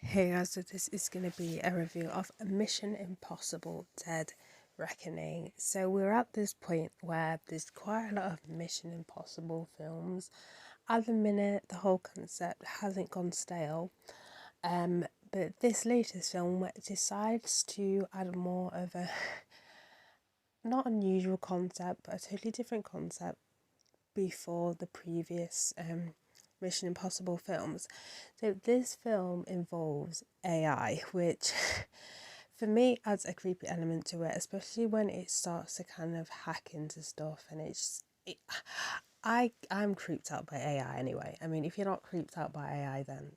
Hey guys, so this is going to be a review of Mission Impossible Dead Reckoning. So we're at this point where there's quite a lot of Mission Impossible films. At the minute, the whole concept hasn't gone stale. But this latest film decides to add more of a not unusual concept, but a totally different concept before the previous Mission Impossible films. So this film involves AI, which for me adds a creepy element to it, especially when it starts to kind of hack into stuff and I'm creeped out by AI anyway. I mean, if you're not creeped out by AI, then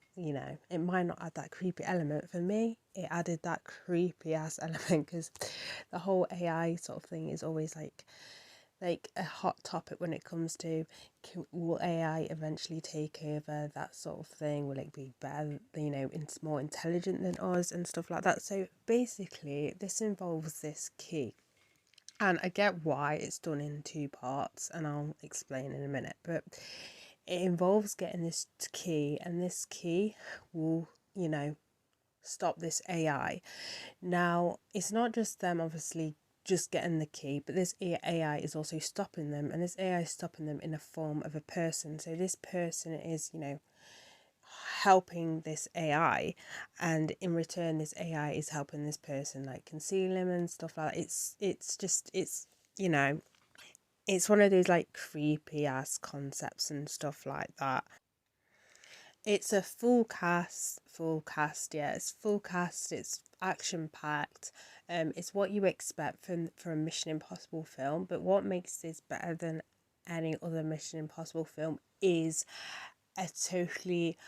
it might not add that creepy element. For me, it added that creepy ass element because the whole AI sort of thing is always like a hot topic when it comes to will AI eventually take over, that sort of thing. Will it be better, it's more intelligent than us and stuff like that. So basically this involves this key, and I get why it's done in two parts, and I'll explain in a minute, but it involves getting this key, and this key will stop this AI. Now, it's not just them obviously just getting the key, but this AI is also stopping them, and this AI is stopping them in the form of a person. So this person is, helping this AI, and in return, this AI is helping this person like conceal him and stuff like that. You know, it's one of those like creepy ass concepts and stuff like that. It's a full cast, yeah, it's full cast, it's action packed. It's what you expect from a Mission Impossible film, but what makes this better than any other Mission Impossible film is a totally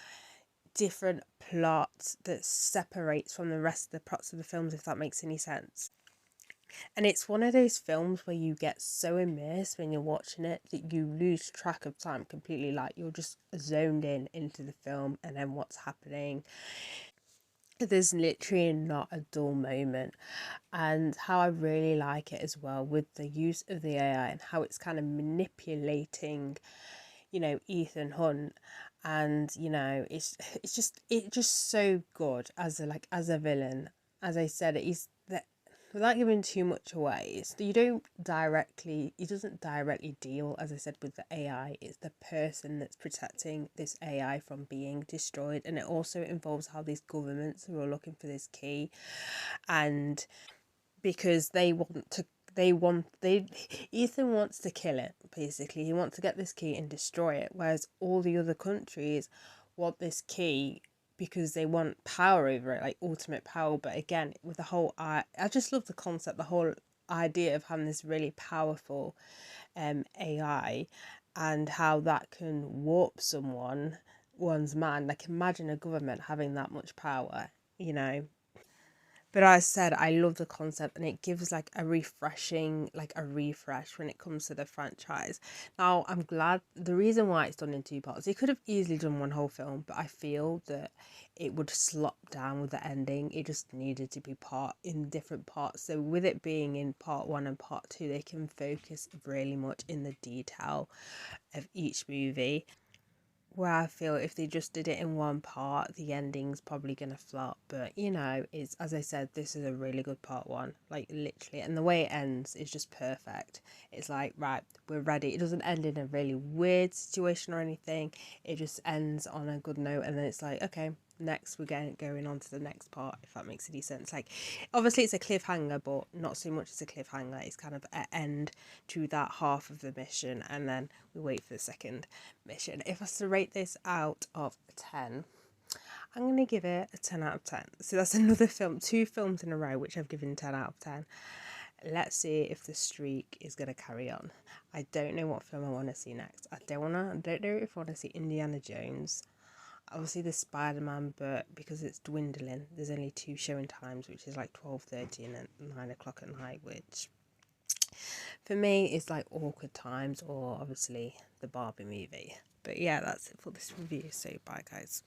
different plot that separates from the rest of the plots of the films, if that makes any sense. And it's one of those films where you get so immersed when you're watching it that you lose track of time completely. Like you're just zoned in into the film and then what's happening. There's literally not a dull moment. And how I really like it as well with the use of the AI and how it's kind of manipulating, Ethan Hunt. And it's just so good as a villain. As I said, he's that, without giving too much away, he doesn't directly deal, as I said, with the AI. It's the person that's protecting this AI from being destroyed, and it also involves how these governments who are looking for this key, and because they Ethan wants to kill it. Basically, he wants to get this key and destroy it, whereas all the other countries want this key because they want power over it, like ultimate power. But again, with the whole I just love the concept, the whole idea of having this really powerful AI, and how that can warp one's mind. Like imagine a government having that much power, you know. But as I said, I love the concept, and it gives like a refresh when it comes to the franchise. Now, I'm glad the reason why it's done in two parts, he could have easily done one whole film, but I feel that it would slop down with the ending. It just needed to be part in different parts. So with it being in part one and part two, they can focus really much in the detail of each movie, where I feel if they just did it in one part, the ending's probably gonna flop. But it's, as I said, this is a really good part one, like literally, and the way it ends is just perfect. It's like, right, we're ready. It doesn't end in a really weird situation or anything. It just ends on a good note, and then it's like, okay, next we're going on to the next part, if that makes any sense. Like obviously it's a cliffhanger, but not so much as a cliffhanger. It's kind of an end to that half of the mission, and then we wait for the second mission. If I was to rate this out of 10, I'm going to give it a 10 out of 10. So that's another film, two films in a row which I've given 10 out of 10. Let's see if the streak is going to carry on. I don't know what film I want to see next. I don't know if I want to see Indiana Jones. Obviously the Spider-Man, but because it's dwindling, there's only two showing times, which is like 12:30 and then 9 o'clock at night, which for me is like awkward times, or obviously the Barbie movie. But yeah, that's it for this review. So bye guys.